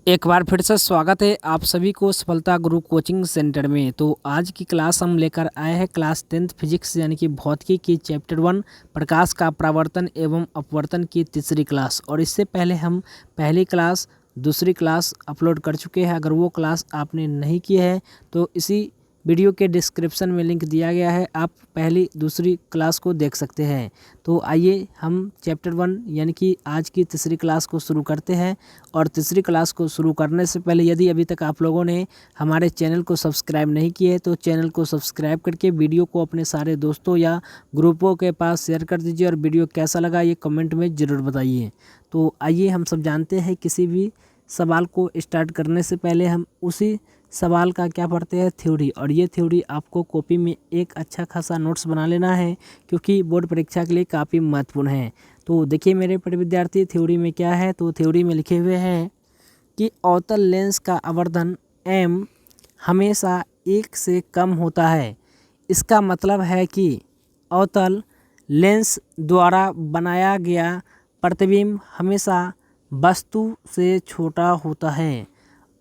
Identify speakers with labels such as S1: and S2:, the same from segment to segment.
S1: एक बार फिर से स्वागत है आप सभी को सफलता गुरु कोचिंग सेंटर में। तो आज की क्लास हम लेकर आए हैं क्लास 10th फिजिक्स यानी कि भौतिकी की चैप्टर 1 प्रकाश का परावर्तन एवं अपवर्तन की तीसरी क्लास। और इससे पहले हम पहली क्लास दूसरी क्लास अपलोड कर चुके हैं। अगर वो क्लास आपने नहीं की है तो इसी वीडियो के डिस्क्रिप्शन में लिंक दिया गया है, आप पहली दूसरी क्लास को देख सकते हैं। तो आइए हम चैप्टर 1 यानी कि आज की तीसरी क्लास को शुरू करते हैं। और तीसरी क्लास को शुरू करने से पहले यदि अभी तक आप लोगों ने हमारे चैनल को सब्सक्राइब नहीं किए है तो चैनल को सब्सक्राइब करके वीडियो को अपने सारे दोस्तों या ग्रुपों के पास शेयर कर दीजिए। और वीडियो कैसा लगा ये कमेंट में ज़रूर बताइए। तो आइए हम सब जानते हैं, किसी भी सवाल को स्टार्ट करने से पहले हम उसी सवाल का क्या पढ़ते हैं, थ्योरी। और ये थ्योरी आपको कॉपी में एक अच्छा खासा नोट्स बना लेना है क्योंकि बोर्ड परीक्षा के लिए काफ़ी महत्वपूर्ण है। तो देखिए मेरे प्रिय विद्यार्थी, थ्योरी में क्या है। तो थ्योरी में लिखे हुए हैं कि अवतल लेंस का आवर्धन m हमेशा 1 से कम होता है। इसका मतलब है कि अवतल लेंस द्वारा बनाया गया प्रतिबिंब हमेशा वस्तु से छोटा होता है।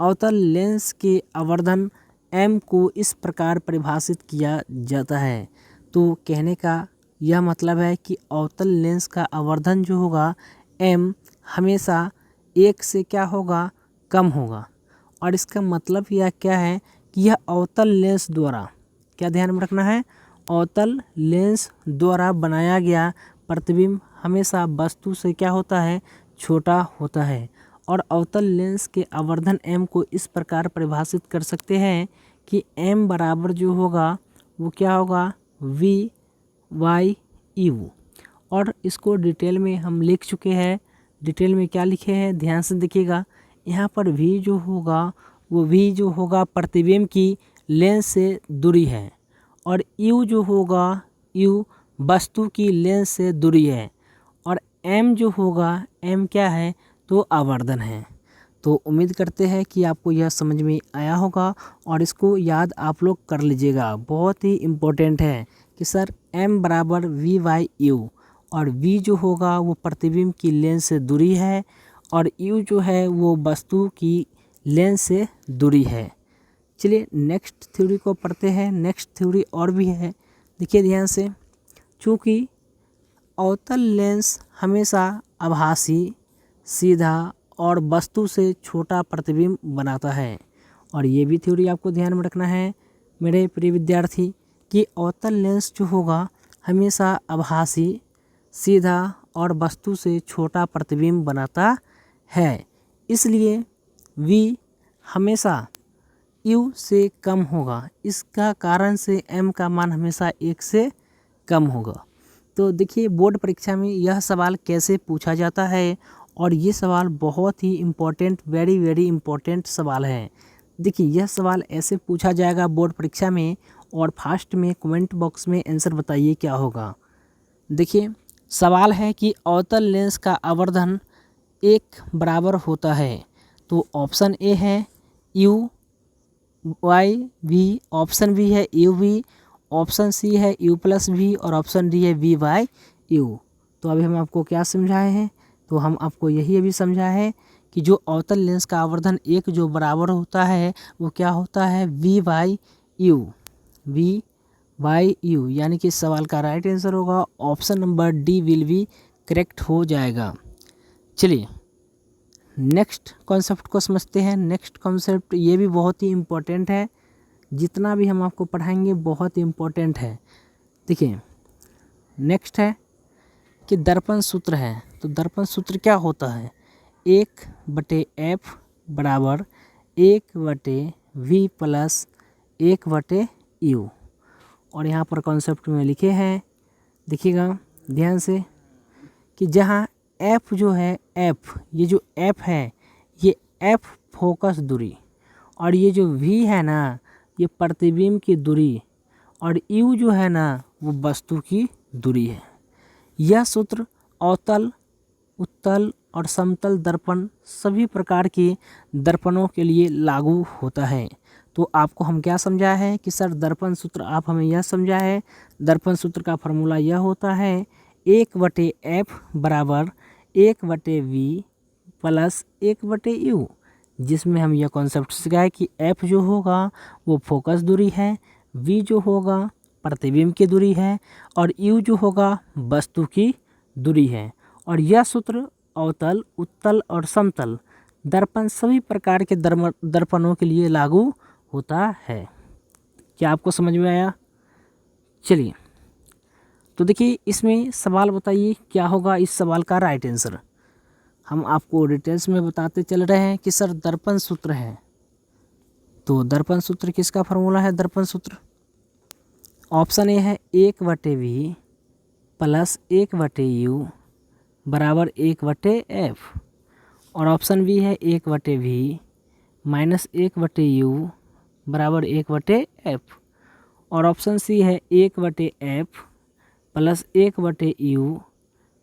S1: अवतल लेंस के आवर्धन m को इस प्रकार परिभाषित किया जाता है। तो कहने का यह मतलब है कि अवतल लेंस का आवर्धन जो होगा m हमेशा 1 से क्या होगा, कम होगा। और इसका मतलब यह क्या है कि यह अवतल लेंस द्वारा, क्या ध्यान में रखना है, अवतल लेंस द्वारा बनाया गया प्रतिबिंब हमेशा वस्तु से क्या होता है, छोटा होता है। और अवतल लेंस के आवर्धन m को इस प्रकार परिभाषित कर सकते हैं कि m बराबर जो होगा वो क्या होगा, v/u। और इसको डिटेल में हम लिख चुके हैं। डिटेल में क्या लिखे हैं ध्यान से देखिएगा। यहाँ पर v जो होगा वो v जो होगा प्रतिबिंब की लेंस से दूरी है। और u जो होगा, u वस्तु की लेंस से दूरी है। और m जो होगा, m क्या है, तो आवर्धन है। तो उम्मीद करते हैं कि आपको यह समझ में आया होगा और इसको याद आप लोग कर लीजिएगा। बहुत ही इम्पोर्टेंट है कि सर m बराबर v/u। और v जो होगा वो प्रतिबिंब की लेंस से दूरी है और u जो है वो वस्तु की लेंस से दूरी है। चलिए नेक्स्ट थ्योरी को पढ़ते हैं। नेक्स्ट थ्योरी और भी है, देखिए ध्यान से। चूँकि अवतल लेंस हमेशा आभासी, सीधा और वस्तु से छोटा प्रतिबिंब बनाता है। और ये भी थ्योरी आपको ध्यान में रखना है मेरे प्रिय विद्यार्थी कि अवतल लेंस जो होगा हमेशा आभासी, सीधा और वस्तु से छोटा प्रतिबिंब बनाता है। इसलिए v हमेशा u से कम होगा। इसका कारण से m का मान हमेशा 1 से कम होगा। तो देखिए बोर्ड परीक्षा में यह सवाल कैसे पूछा जाता है और ये सवाल बहुत ही इम्पोर्टेंट, वेरी इम्पोर्टेंट सवाल है। देखिए यह सवाल ऐसे पूछा जाएगा बोर्ड परीक्षा में और फास्ट में कमेंट बॉक्स में आंसर बताइए क्या होगा। देखिए सवाल है कि अवतल लेंस का आवर्धन 1 बराबर होता है। तो ऑप्शन ए है u/v, ऑप्शन बी है uv, ऑप्शन सी है u+v और ऑप्शन डी है v/u। तो अभी हम आपको क्या समझाए हैं, तो हम आपको यही अभी समझा है कि जो अवतल लेंस का आवर्धन 1 जो बराबर होता है वो क्या होता है, v/u। v/u यानी कि इस सवाल का राइट आंसर होगा option number D will be correct हो जाएगा। चलिए नेक्स्ट कॉन्सेप्ट को समझते हैं। नेक्स्ट कॉन्सेप्ट ये भी बहुत ही इम्पोर्टेंट है, जितना भी हम आपको पढ़ाएंगे बहुत ही इम्पोर्टेंट है। देखिए नेक्स्ट है कि दर्पण सूत्र है। तो दर्पण सूत्र क्या होता है, 1/f बराबर 1/v प्लस 1/u। और यहाँ पर कॉन्सेप्ट में लिखे हैं, देखिएगा ध्यान से, कि जहाँ f जो है, f ये जो f है ये f फोकस दूरी, और ये जो v है ना ये प्रतिबिंब की दूरी, और u जो है ना वो वस्तु की दूरी है। यह सूत्र अवतल, उत्तल और समतल दर्पण सभी प्रकार के दर्पणों के लिए लागू होता है। तो आपको हम क्या समझा है कि सर दर्पण सूत्र आप हमें यह समझा है, दर्पण सूत्र का फॉर्मूला यह होता है 1/f बराबर 1/v प्लस 1/u। जिसमें हम यह कॉन्सेप्ट सिखाए कि एफ जो होगा वो फोकस दूरी है, वी जो होगा प्रतिबिंब की दूरी है और यू जो होगा वस्तु की दूरी है। और यह सूत्र अवतल, उत्तल और समतल दर्पण सभी प्रकार के दर्पणों के लिए लागू होता है। क्या आपको समझ में आया? चलिए, तो देखिए इसमें सवाल बताइए क्या होगा इस सवाल का राइट आंसर। हम आपको डिटेल्स में बताते चल रहे हैं कि सर दर्पण सूत्र है, तो दर्पण सूत्र किसका फॉर्मूला है? दर्पण सूत्र ऑप्शन ए है 1/v प्लस 1/u बराबर 1/f और ऑप्शन बी है 1/v माइनस 1/u बराबर 1/f और ऑप्शन सी है 1/f प्लस 1/u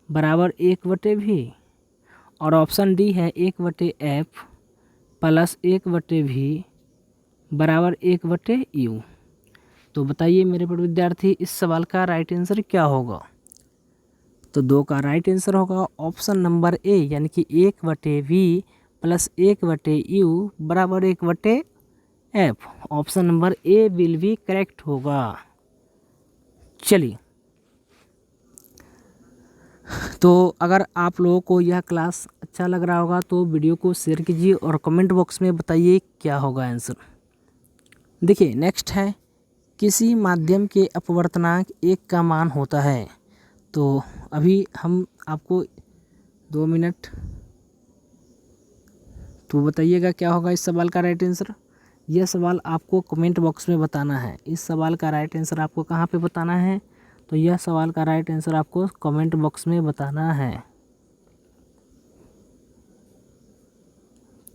S1: बराबर 1/v और ऑप्शन डी है 1/f प्लस 1/v बराबर 1/u। तो बताइए मेरे बड़े विद्यार्थी इस सवाल का राइट आंसर क्या होगा? तो 2 का राइट आंसर होगा ऑप्शन नंबर ए, यानी कि 1/v प्लस 1/u बराबर 1/f। Option number A will be correct होगा। चलिए, तो अगर आप लोगों को यह क्लास अच्छा लग रहा होगा तो वीडियो को शेयर कीजिए और कमेंट बॉक्स में बताइए क्या होगा आंसर। देखिए नेक्स्ट है, किसी माध्यम के अपवर्तनांक 1 का मान होता है। तो अभी हम आपको 2 मिनट, तो बताइएगा क्या होगा इस सवाल का राइट आंसर। यह सवाल आपको कमेंट बॉक्स में बताना है। इस सवाल का राइट आंसर आपको कहाँ पे बताना है? तो यह सवाल का राइट आंसर आपको कमेंट बॉक्स में बताना है।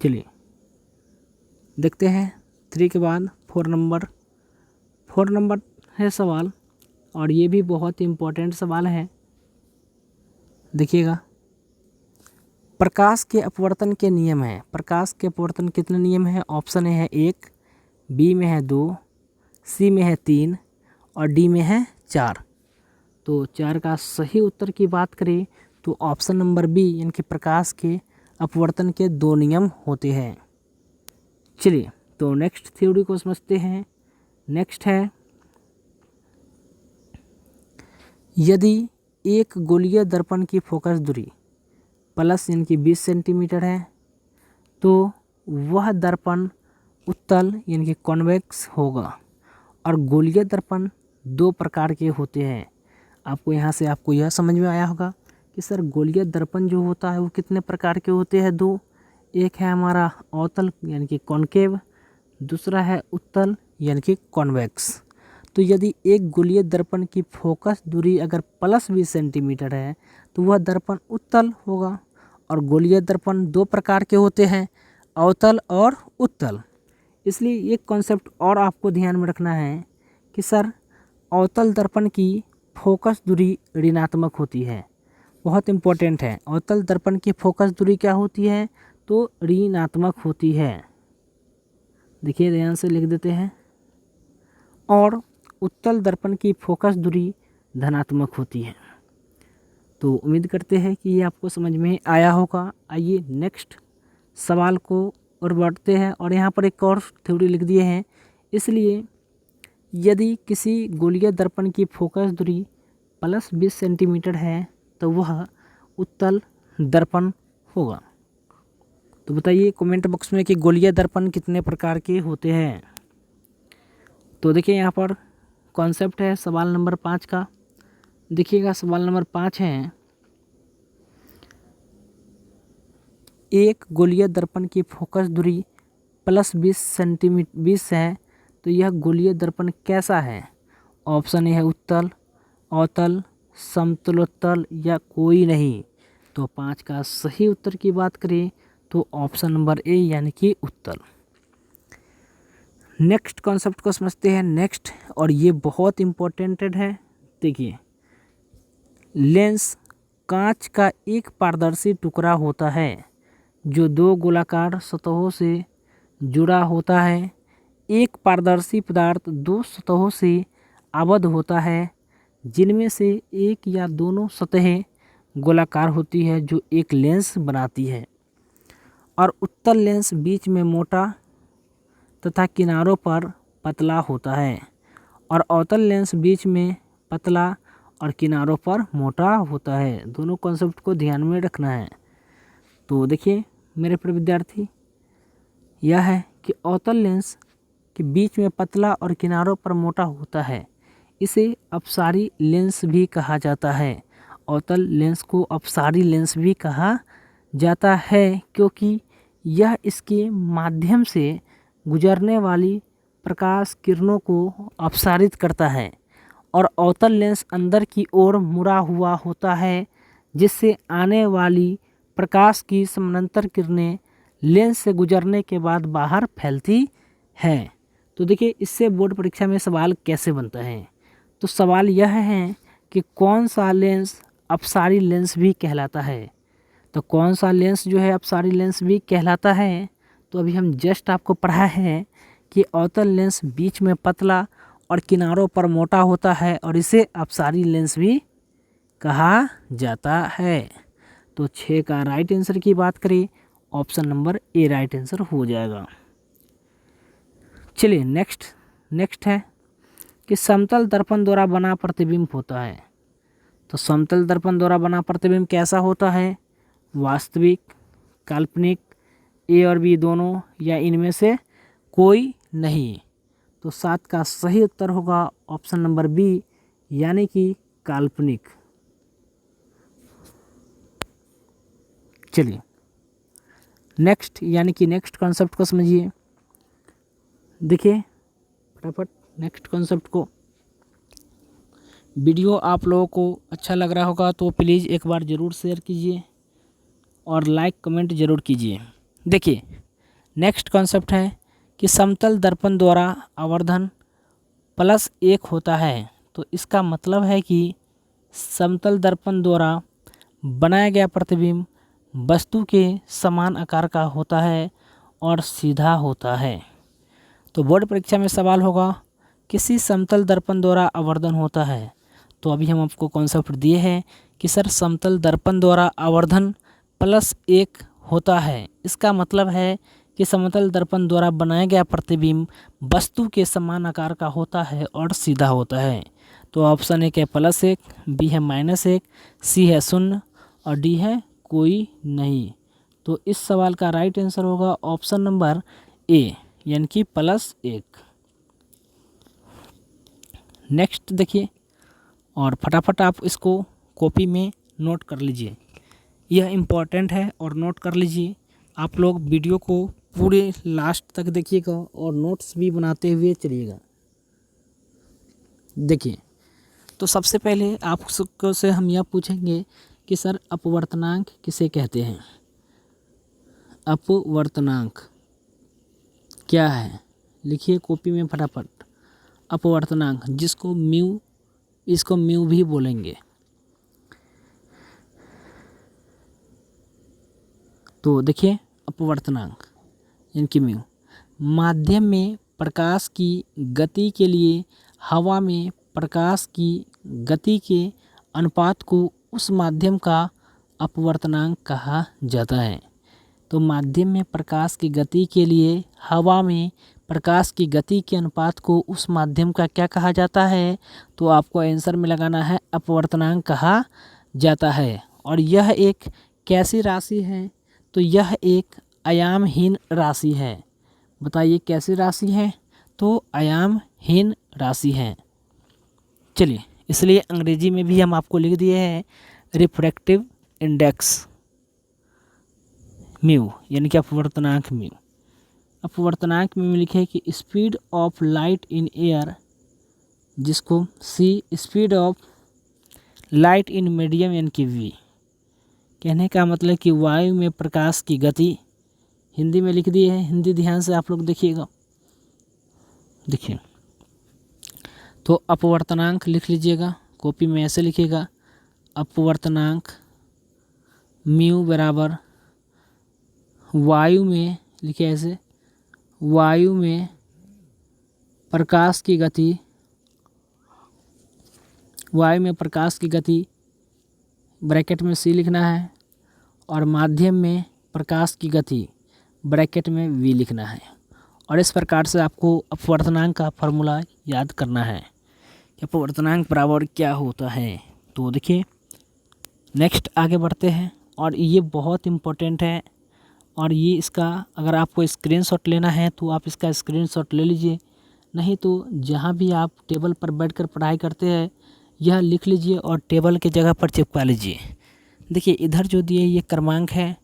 S1: चलिए देखते हैं 3 के बाद 4 नंबर है सवाल और ये भी बहुत इम्पोर्टेंट सवाल है। देखिएगा, प्रकाश के अपवर्तन के नियम है। प्रकाश के अपवर्तन कितने नियम हैं? ऑप्शन ए है 1, बी में है 2, सी में है 3 और डी में है 4। तो 4 का सही उत्तर की बात करें तो ऑप्शन नंबर बी, यानी कि प्रकाश के अपवर्तन के 2 नियम होते हैं। चलिए, तो नेक्स्ट थ्योरी को समझते हैं। नेक्स्ट है, यदि एक गोलीय दर्पण की फोकस दूरी प्लस यानी कि 20 सेंटीमीटर है तो वह दर्पण उत्तल यानी कि कॉन्वेक्स होगा। और गोलीय दर्पण 2 प्रकार के होते हैं। आपको यहाँ से आपको यह समझ में आया होगा कि सर गोलीय दर्पण जो होता है वो कितने प्रकार के होते हैं? 2। एक है हमारा अवतल यानी कि कॉन्केव, दूसरा है उत्तल यानी कि कॉन्वेक्स। तो यदि एक गोलीय दर्पण की फोकस दूरी अगर प्लस 20 सेंटीमीटर है तो वह दर्पण उत्तल होगा। और गोलीय दर्पण 2 प्रकार के होते हैं, अवतल और उत्तल। इसलिए एक कॉन्सेप्ट और आपको ध्यान में रखना है कि सर अवतल दर्पण की फोकस दूरी ऋणात्मक होती है। बहुत इम्पोर्टेंट है, अवतल दर्पण की फोकस दूरी क्या होती है? तो ऋणात्मक होती है। देखिए ध्यान से लिख देते हैं। और उत्तल दर्पण की फोकस दूरी धनात्मक होती है। तो उम्मीद करते हैं कि ये आपको समझ में आया होगा। आइए नेक्स्ट सवाल को और बढ़ते हैं। और यहाँ पर एक और थ्योरी लिख दिए हैं। इसलिए यदि किसी गोलीय दर्पण की फोकस दूरी प्लस 20 सेंटीमीटर है तो वह उत्तल दर्पण होगा। तो बताइए कमेंट बॉक्स में कि गोलीय दर्पण कितने प्रकार के होते हैं। तो देखिए यहाँ पर कॉन्सेप्ट है सवाल नंबर 5 का। देखिएगा सवाल नंबर 5 है, एक गोलीय दर्पण की फोकस दूरी प्लस 20 है तो यह गोलीय दर्पण कैसा है? ऑप्शन ए है उत्तल, अवतल, समतलोत्तल या कोई नहीं। तो 5 का सही उत्तर की बात करें तो ऑप्शन नंबर ए यानी कि उत्तल। नेक्स्ट कॉन्सेप्ट को समझते हैं। नेक्स्ट, और ये बहुत इम्पोर्टेंट है। देखिए, लेंस कांच का एक पारदर्शी टुकड़ा होता है जो 2 गोलाकार सतहों से जुड़ा होता है। एक पारदर्शी पदार्थ 2 सतहों से आबद्ध होता है जिनमें से एक या दोनों सतहें गोलाकार होती है जो एक लेंस बनाती है। और उत्तल लेंस बीच में मोटा तथा किनारों पर पतला होता है और अवतल लेंस बीच में पतला और किनारों पर मोटा होता है। दोनों कॉन्सेप्ट को ध्यान में रखना है। तो देखिए मेरे प्रिय विद्यार्थी, यह है कि अवतल लेंस के बीच में पतला और किनारों पर मोटा होता है, इसे अपसारी लेंस भी कहा जाता है। अवतल लेंस को अपसारी लेंस भी कहा जाता है क्योंकि यह इसके माध्यम से गुजरने वाली प्रकाश किरणों को अपसारित करता है और अवतल लेंस अंदर की ओर मुड़ा हुआ होता है, जिससे आने वाली प्रकाश की समानांतर किरणें लेंस से गुजरने के बाद बाहर फैलती हैं। तो देखिए इससे बोर्ड परीक्षा में सवाल कैसे बनता है। तो सवाल यह है कि कौन सा लेंस अपसारी लेंस भी कहलाता है। तो कौन सा लेंस जो है अपसारी लेंस भी कहलाता है। तो अभी हम जस्ट आपको पढ़ा है कि अवतल लेंस बीच में पतला और किनारों पर मोटा होता है और इसे अपसारी लेंस भी कहा जाता है। तो 6 का राइट आंसर की बात करें, option number A right answer हो जाएगा। चलिए नेक्स्ट है कि समतल दर्पण द्वारा बना प्रतिबिंब होता है। तो समतल दर्पण द्वारा बना प्रतिबिंब कैसा होता है? वास्तविक, काल्पनिक, ए और बी दोनों, या इनमें से कोई नहीं। तो 7 का सही उत्तर होगा ऑप्शन नंबर बी, यानी कि काल्पनिक। चलिए नेक्स्ट कॉन्सेप्ट को समझिए। देखिए फटाफट नेक्स्ट कॉन्सेप्ट को। वीडियो आप लोगों को अच्छा लग रहा होगा तो प्लीज़ एक बार ज़रूर शेयर कीजिए और लाइक कमेंट ज़रूर कीजिए। देखिए नेक्स्ट कॉन्सेप्ट है कि समतल दर्पण द्वारा आवर्धन +1 होता है। तो इसका मतलब है कि समतल दर्पण द्वारा बनाया गया प्रतिबिंब वस्तु के समान आकार का होता है और सीधा होता है। तो बोर्ड परीक्षा में सवाल होगा किसी समतल दर्पण द्वारा आवर्धन होता है। तो अभी हम आपको कॉन्सेप्ट दिए हैं कि सर समतल दर्पण द्वारा आवर्धन +1 होता है। इसका मतलब है कि समतल दर्पण द्वारा बनाया गया प्रतिबिंब वस्तु के समान आकार का होता है और सीधा होता है। तो ऑप्शन एक है +1, बी है -1, सी है 0 और डी है कोई नहीं। तो इस सवाल का राइट आंसर होगा ऑप्शन नंबर ए, यानी कि +1। नेक्स्ट देखिए और फटाफट आप इसको कॉपी में नोट कर लीजिए, यह इम्पॉर्टेंट है और नोट कर लीजिए। आप लोग वीडियो को पूरे लास्ट तक देखिएगा और नोट्स भी बनाते हुए चलिएगा। देखिए तो सबसे पहले आपको से हम यह पूछेंगे कि सर अपवर्तनांक किसे कहते हैं। अपवर्तनांक क्या है, लिखिए कॉपी में फटाफट। अपवर्तनांक जिसको म्यू, इसको म्यू भी बोलेंगे। तो देखिए अपवर्तनांक इनकी म्यू, माध्यम में प्रकाश की गति के लिए हवा में प्रकाश की गति के अनुपात को उस माध्यम का अपवर्तनांक कहा जाता है। तो माध्यम में प्रकाश की गति के लिए हवा में प्रकाश की गति के अनुपात को उस माध्यम का क्या कहा जाता है? तो आपको आंसर में लगाना है अपवर्तनांक कहा जाता है। और यह एक कैसी राशि है? तो यह एक आयामहीन राशि है। बताइए कैसी राशि है? तो आयामहीन राशि है। चलिए इसलिए अंग्रेजी में भी हम आपको लिख दिए हैं रिफ्रैक्टिव इंडेक्स म्यू, यानी कि अपवर्तनांक म्यू। अपवर्तनांक में लिखे कि speed of light in air, जिसको C speed of light in medium, यानी कि वी। कहने का मतलब कि वायु में प्रकाश की गति, हिंदी में लिख दिए हैं, हिंदी ध्यान से आप लोग देखिएगा। देखिए तो अपवर्तनांक लिख लीजिएगा कॉपी में, ऐसे लिखिएगा अपवर्तनांक म्यू बराबर वायु में, लिखिए ऐसे, वायु में प्रकाश की गति, वायु में प्रकाश की गति ब्रैकेट में सी लिखना है, और माध्यम में प्रकाश की गति, ब्रैकेट में v लिखना है। और इस प्रकार से आपको अपवर्तनांक का फॉर्मूला याद करना है कि अपवर्तनांक बराबर क्या होता है। तो देखिए नेक्स्ट आगे बढ़ते हैं, और ये बहुत इम्पोर्टेंट है, और ये इसका अगर आपको स्क्रीनशॉट लेना है तो आप इसका स्क्रीनशॉट ले लीजिए, नहीं तो जहाँ भी आप टेबल पर बैठकर पढ़ाई करते हैं यह लिख लीजिए और टेबल की जगह पर चिपका लीजिए। देखिए इधर जो दिए ये क्रमांक है,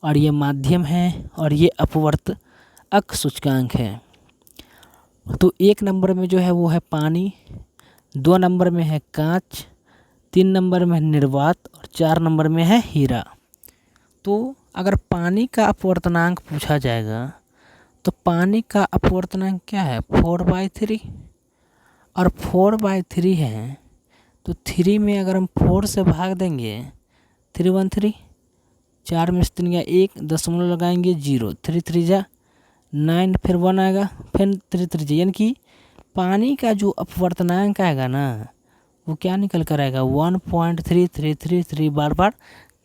S1: और ये माध्यम है, और ये अपवर्तक सूचकांक है। तो 1 नंबर में जो है वो है पानी, 2 नंबर में है कांच, 3 नंबर में है निर्वात, और 4 नंबर में है हीरा। तो अगर पानी का अपवर्तनांक पूछा जाएगा तो पानी का अपवर्तनांक क्या है 4/3, और 4/3 है तो 3 में अगर हम 4 से भाग देंगे 3 1 3, 4 में 3 गया 1, दशमलव लगाएंगे 0, 3 3 जा 9, फिर 1 आएगा, फिर 3 3 जा, यानी कि पानी का जो अपवर्तनांक आएगा ना वो क्या निकल कर आएगा 1.3333, बार बार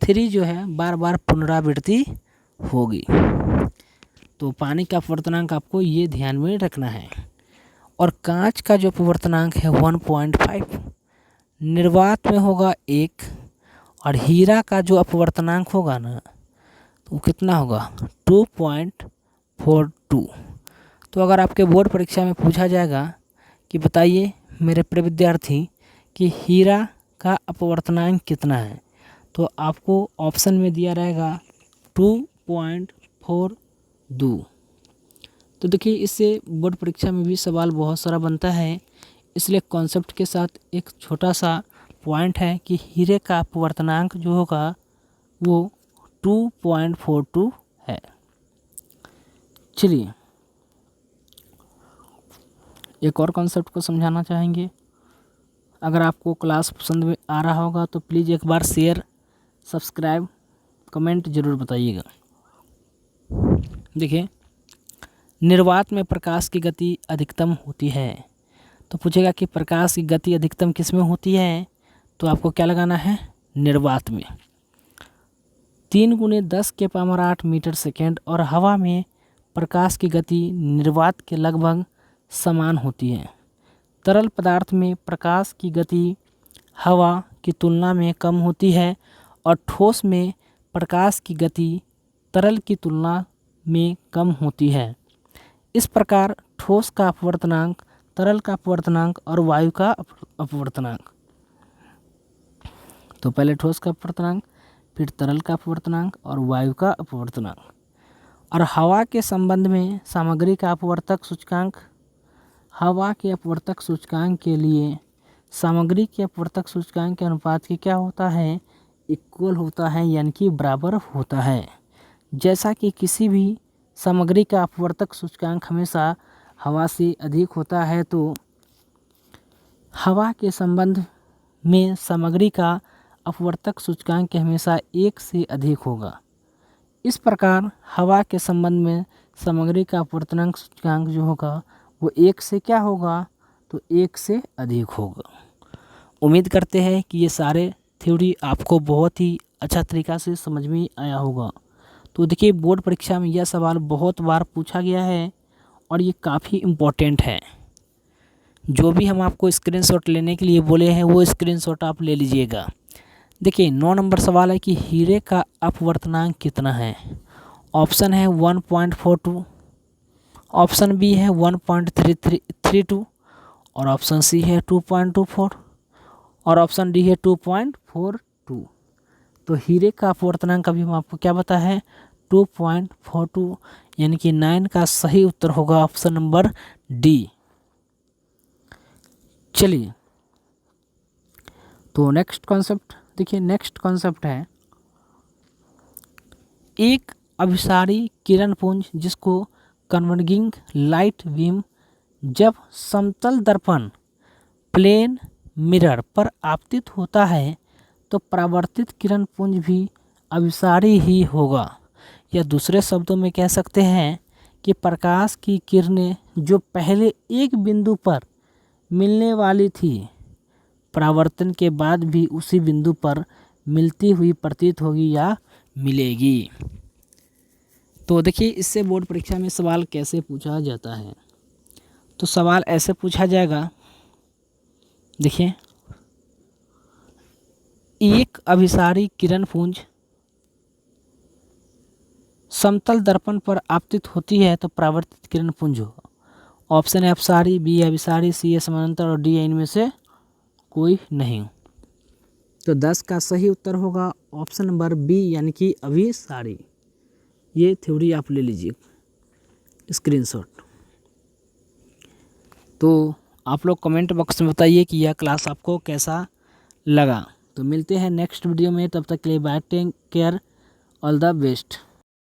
S1: 3 जो है बार बार पुनरावृत्ति होगी। तो पानी का अपवर्तनांक आपको ये ध्यान में रखना है। और कांच का जो अपवर्तनांक है 1.5, निर्वात में होगा 1, और हीरा का जो अपवर्तनांक होगा ना तो वो कितना होगा 2.42। तो अगर आपके बोर्ड परीक्षा में पूछा जाएगा कि बताइए मेरे प्रिय विद्यार्थी कि हीरा का अपवर्तनांक कितना है, तो आपको ऑप्शन में दिया रहेगा 2.42। तो देखिए इससे बोर्ड परीक्षा में भी सवाल बहुत सारा बनता है, इसलिए कॉन्सेप्ट के साथ एक छोटा सा पॉइंट है कि हीरे का अपवर्तनांक जो होगा वो 2.42 है। चलिए एक और कॉन्सेप्ट को समझाना चाहेंगे। अगर आपको क्लास पसंद में आ रहा होगा तो प्लीज़ एक बार शेयर, सब्सक्राइब, कमेंट ज़रूर बताइएगा। देखिए निर्वात में प्रकाश की गति अधिकतम होती है, तो पूछेगा कि प्रकाश की गति अधिकतम किस में होती है, तो आपको क्या लगाना है निर्वात में। 3 × 10⁸ मीटर सेकेंड, और हवा में प्रकाश की गति निर्वात के लगभग समान होती है। तरल पदार्थ में प्रकाश की गति हवा की तुलना में कम होती है, और ठोस में प्रकाश की गति तरल की तुलना में कम होती है। इस प्रकार ठोस का अपवर्तनांक, तरल का अपवर्तनांक और वायु का अपवर्तनांक, तो पहले ठोस का अपवर्तनांक, फिर तरल का अपवर्तनांक और वायु का अपवर्तनांक। और हवा के संबंध में सामग्री का अपवर्तक सूचकांक, हवा के अपवर्तक सूचकांक के लिए सामग्री के अपवर्तक सूचकांक के अनुपात की क्या होता है इक्वल होता है, यानी कि बराबर होता है। जैसा कि किसी भी सामग्री का अपवर्तक सूचकांक हमेशा हवा से अधिक होता है, तो हवा के संबंध में सामग्री का अपवर्तक सूचकांक हमेशा 1 से अधिक होगा। इस प्रकार हवा के संबंध में सामग्री का अपवर्तनांक सूचकांक जो होगा वो 1 से क्या होगा, तो 1 से अधिक होगा। उम्मीद करते हैं कि ये सारे थ्योरी आपको बहुत ही अच्छा तरीक़ा से समझ में आया होगा। तो देखिए बोर्ड परीक्षा में यह सवाल बहुत बार पूछा गया है और ये काफ़ी इम्पोर्टेंट है। जो भी हम आपको स्क्रीनशॉट लेने के लिए बोले हैं वो स्क्रीनशॉट आप ले लीजिएगा। देखिए 9 नंबर सवाल है कि हीरे का अपवर्तनांक कितना है। ऑप्शन है 1.42, ऑप्शन बी है 1.332, और ऑप्शन सी है 2.24, और ऑप्शन डी है 2.42। तो हीरे का अपवर्तनांक अभी हम आपको क्या बता है 2.42, यानी कि 9 का सही उत्तर होगा ऑप्शन नंबर डी। चलिए तो नेक्स्ट कॉन्सेप्ट देखिए, नेक्स्ट कॉन्सेप्ट है एक अभिसारी किरण पुंज जिसको कन्वर्जिंग लाइट बीम जब समतल दर्पण प्लेन मिरर पर आपतित होता है तो परावर्तित किरण पुंज भी अभिसारी ही होगा। या दूसरे शब्दों में कह सकते हैं कि प्रकाश की किरणें जो पहले एक बिंदु पर मिलने वाली थी परावर्तन के बाद भी उसी बिंदु पर मिलती हुई प्रतीत होगी या मिलेगी। तो देखिए इससे बोर्ड परीक्षा में सवाल कैसे पूछा जाता है। तो सवाल ऐसे पूछा जाएगा, देखिए, एक अभिसारी किरण पुंज समतल दर्पण पर आपतित होती है तो परावर्तित किरण पुंज होगा। ऑप्शन है अपसारी, बी अभिसारी, सी है समानांतर और डी है इनमें से कोई नहीं। तो 10 का सही उत्तर होगा ऑप्शन नंबर बी यानी कि अभिसारी। ये थ्योरी आप ले लीजिए स्क्रीनशॉट। तो आप लोग कमेंट बॉक्स में बताइए कि यह क्लास आपको कैसा लगा। तो मिलते हैं नेक्स्ट वीडियो में, तब तक के लिए bye, take care, all the best.